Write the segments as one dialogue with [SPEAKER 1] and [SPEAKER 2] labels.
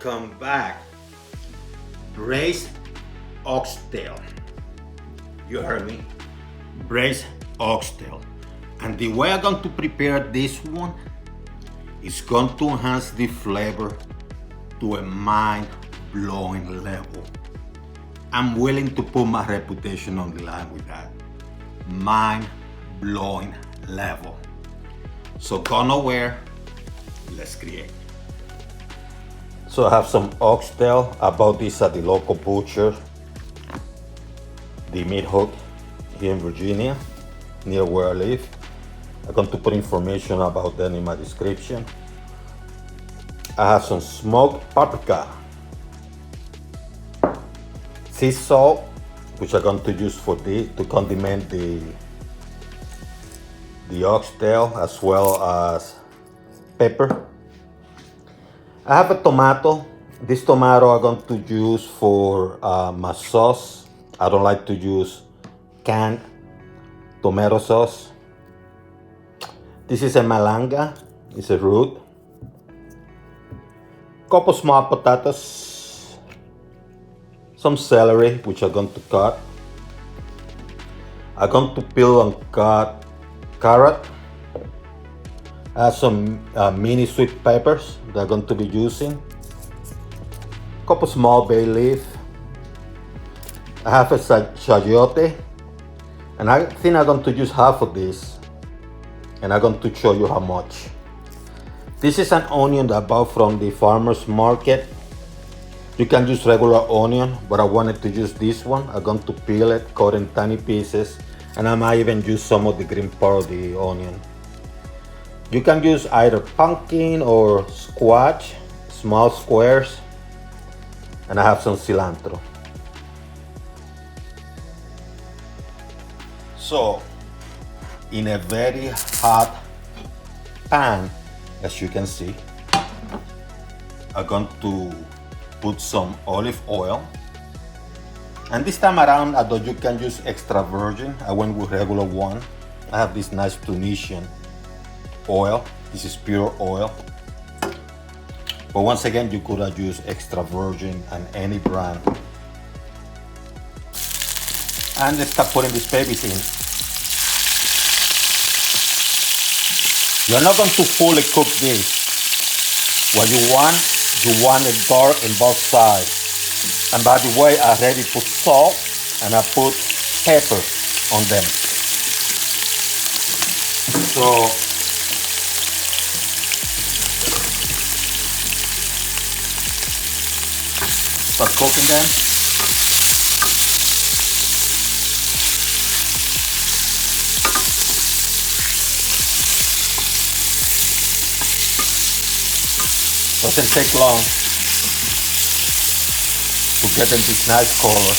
[SPEAKER 1] welcome back. Braised oxtail. You heard me. Braised oxtail. And the way I'm going to prepare this one is going to enhance the flavor to a mind-blowing level. I'm willing to put my reputation on the line with that. Mind-blowing level. So go nowhere, let's create. So I have some oxtail. I bought this at the local butcher, the meat hook here in Virginia, near where I live. I'm going to put information about that in my description. I have some smoked paprika, sea salt, which I'm going to use for this to condiment the oxtail, as well as pepper. I have a tomato. This tomato I'm going to use for my sauce. I don't like to use canned tomato sauce. This is a malanga. It's a root. Couple small potatoes. Some celery, which I'm going to cut. I'm going to peel and cut carrot. I have some mini sweet peppers that I'm going to be using. Couple small bay leaf. I have a chayote, and I think I'm going to use half of this, and I'm going to show you how much. This is an onion that I bought from the farmer's market. You can use regular onion, but I wanted to use this one. I'm going to peel it, cut in tiny pieces, and I might even use some of the green part of the onion. You can use either pumpkin or squash, small squares, and I have some cilantro. So, in a very hot pan, as you can see, I'm going to put some olive oil. And this time around, although you can use extra virgin, I went with regular one. I have this nice Tunisian oil. This is pure oil. But once again, you could have used extra virgin and any brand. And let's start putting these babies in. You're not going to fully cook this. What you want it dark in both sides. And by the way, I already put salt and I put pepper on them. So start cooking them. Doesn't take long to get them this nice color.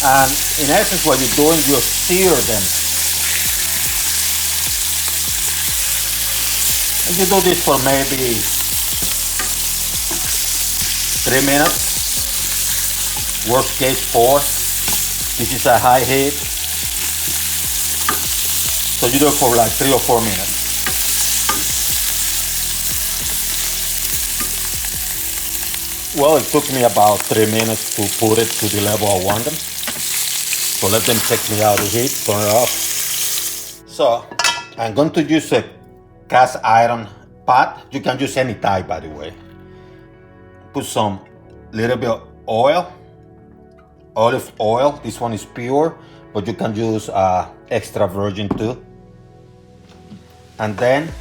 [SPEAKER 1] And in essence, what you're doing, you sear them. And you do this for maybe 3 minutes, worst case 4. This is a high heat, so you do it for like 3 or 4 minutes. Well, it took me about 3 minutes to put it to the level I want them. So let them take me out of the heat, turn it off. So I'm going to use a cast iron pot. You can use any type, by the way. Put some little bit of oil, olive oil. This one is pure, but you can use extra virgin too. And then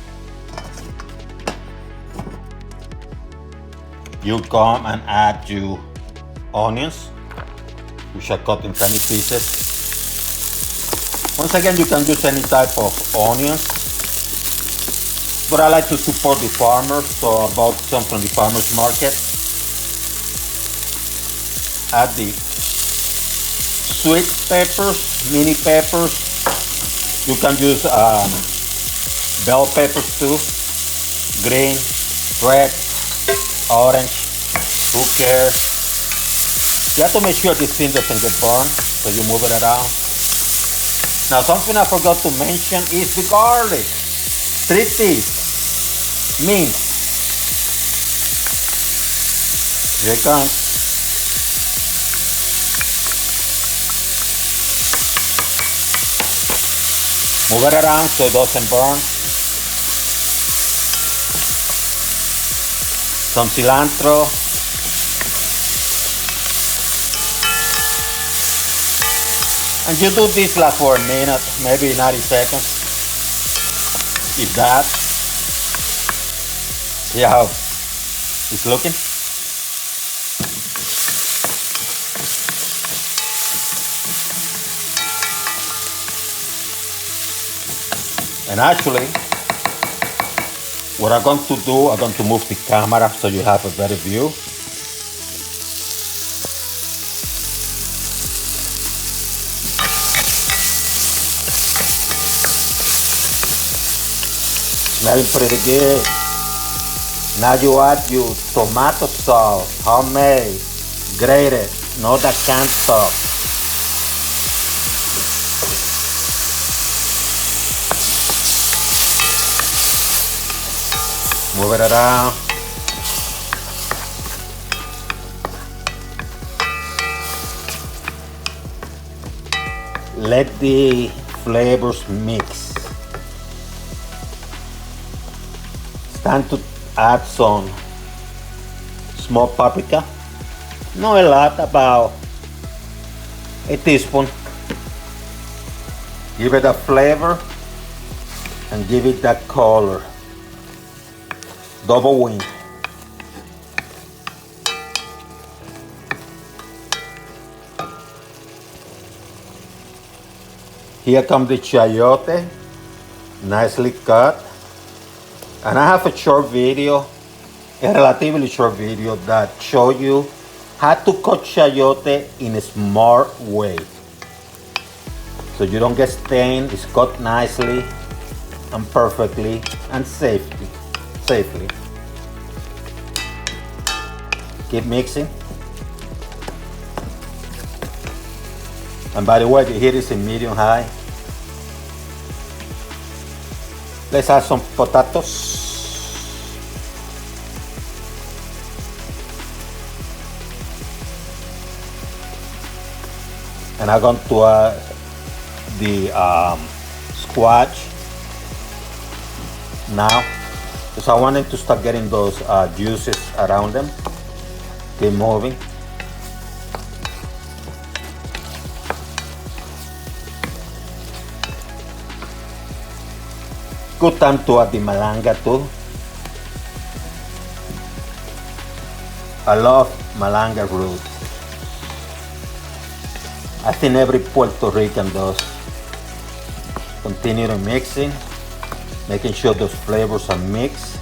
[SPEAKER 1] you come and add your onions, which are cut in tiny pieces. Once again, you can use any type of onions, but I like to support the farmers, so I bought some from the farmer's market. Add the sweet peppers, mini peppers. You can use bell peppers too, green, red, orange, who cares. You have to make sure this thing doesn't get burned, so you move it around. Now something I forgot to mention is the garlic. 3 teaspoons. mint. Here it comes. Move it around so it doesn't burn. Some cilantro. And you do this like for a minute, maybe 90 seconds. If that. See how it's looking? And actually, what I'm going to do, I'm going to move the camera so you have a better view. Smelling pretty good. Now you add your tomato sauce, homemade, grated, not that canned stuff. Move it around. Let the flavors mix. It's time to add some small paprika. Not a lot, about a teaspoon. Give it a flavor and give it that color. Double wing. Here comes the chayote, nicely cut. And I have a short video, a relatively short video that show you how to cut chayote in a smart way. So you don't get stained, it's cut nicely and perfectly and safely. Keep mixing. And by the way, the heat is in medium high. Let's add some potatoes. And I'm going to add the squash now. So I wanted to start getting those juices around them. Keep moving. Good time to add the malanga too. I love malanga root. I think every Puerto Rican does. Continue to mixing, making sure those flavors are mixed.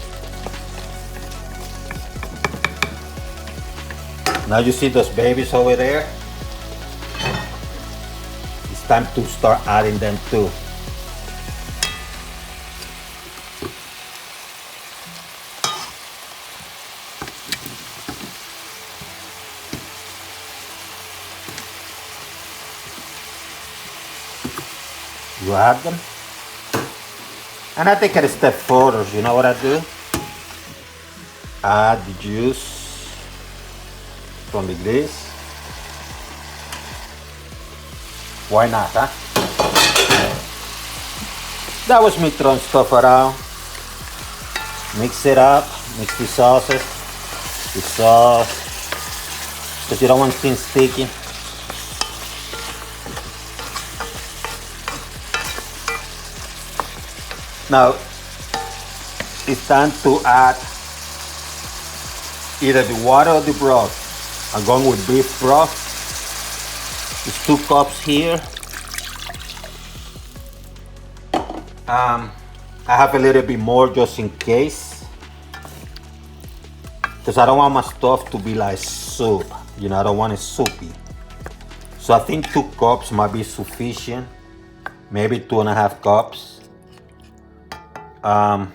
[SPEAKER 1] Now you see those babies over there? It's time to start adding them too. You add them. And I take it a step further. You know what I do? Add the juice from the grease. Why not, huh? That was me throwing stuff around. Mix it up, mix the sauces, the sauce, because you don't want things sticky. Now, it's time to add either the water or the broth. I'm going with beef broth. It's 2 cups here. I have a little bit more just in case, because I don't want my stuff to be like soup. You know, I don't want it soupy. So I think 2 cups might be sufficient. Maybe 2.5 cups. Time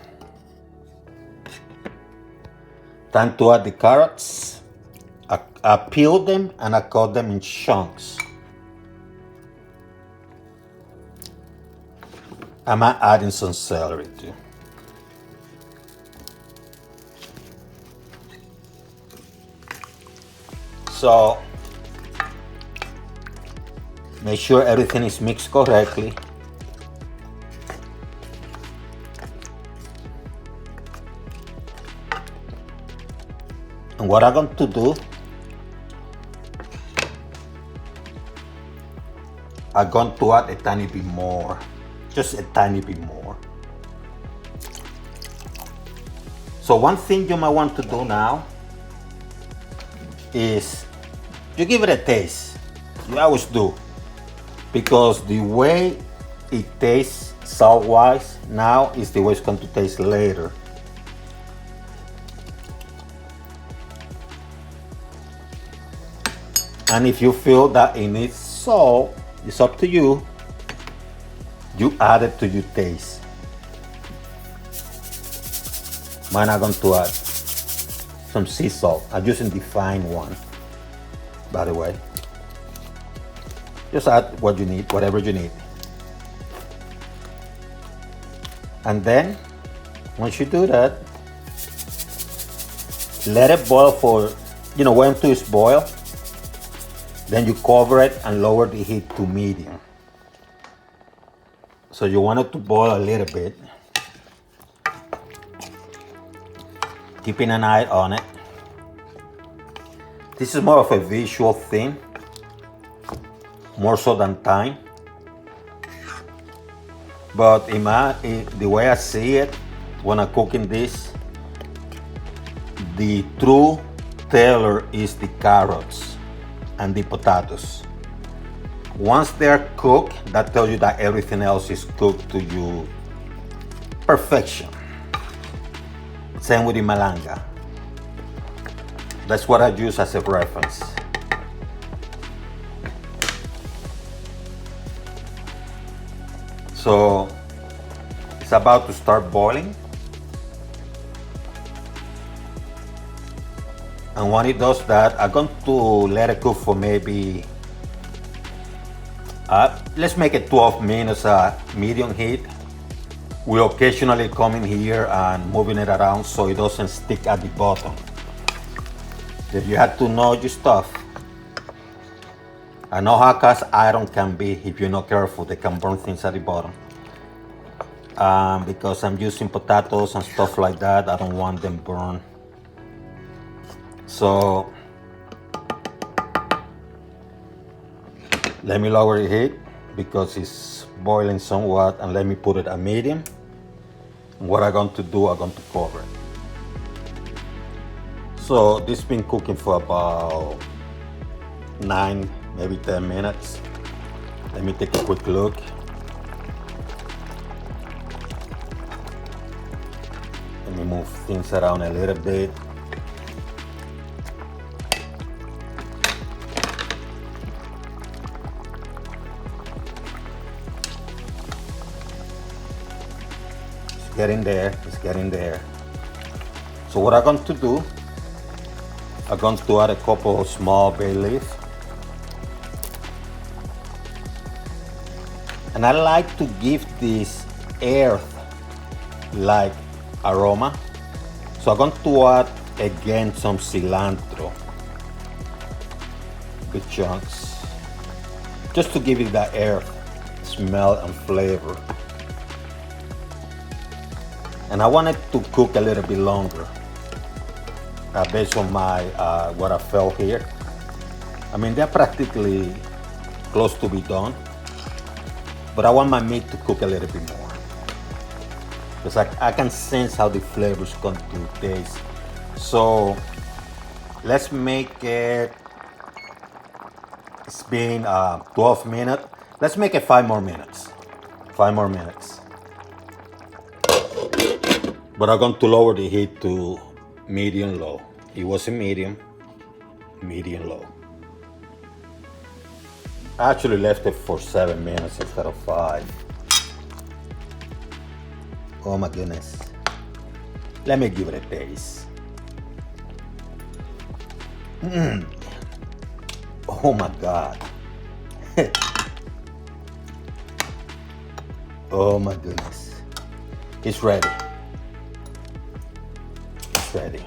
[SPEAKER 1] to add the carrots. I peeled them and I cut them in chunks. I'm adding some celery too. So make sure everything is mixed correctly. And what I'm going to do, I'm going to add a tiny bit more, just a tiny bit more. So one thing you might want to do now is you give it a taste. You always do, because the way it tastes salt-wise now is the way it's going to taste later. And if you feel that it needs salt, it's up to you. You add it to your taste. Mine are going to add some sea salt. I'm using the fine one, by the way. Just add what you need, whatever you need. And then, once you do that, let it boil for, wait until it's boiled. Then you cover it and lower the heat to medium. So you want it to boil a little bit. Keeping an eye on it. This is more of a visual thing, more so than time. But the way I see it, when I'm cooking this, the true tailor is the carrots and the potatoes. Once they're cooked, that tells you that everything else is cooked to your perfection. Same with the malanga. That's what I use as a reference. So it's about to start boiling. And when it does that, I'm going to let it cook for maybe, let's make it 12 minutes at medium heat. We occasionally come in here and moving it around so it doesn't stick at the bottom. If you have to know your stuff. I know how cast iron can be if you're not careful. They can burn things at the bottom. Because I'm using potatoes and stuff like that, I don't want them burned. So let me lower the heat because it's boiling somewhat, and let me put it at medium. And what I'm going to do, I'm going to cover it. So this has been cooking for about 9, maybe 10 minutes. Let me take a quick look. Let me move things around a little bit. It's getting there, it's getting there. So what I'm going to do, I'm going to add a couple of small bay leaves. And I like to give this earth-like aroma. So I'm going to add again some cilantro, big chunks, just to give it that earth smell and flavor. And I want it to cook a little bit longer, based on my what I felt here. I mean, they're practically close to be done, but I want my meat to cook a little bit more, because I can sense how the flavor is going to taste. So let's make it, it's been 12 minutes. Let's make it 5 more minutes. 5 more minutes. But I'm going to lower the heat to medium low. It wasn't medium, medium low. I actually left it for 7 minutes instead of 5. Oh my goodness. Let me give it a taste. Oh my God. Oh my goodness. It's ready. It's ready.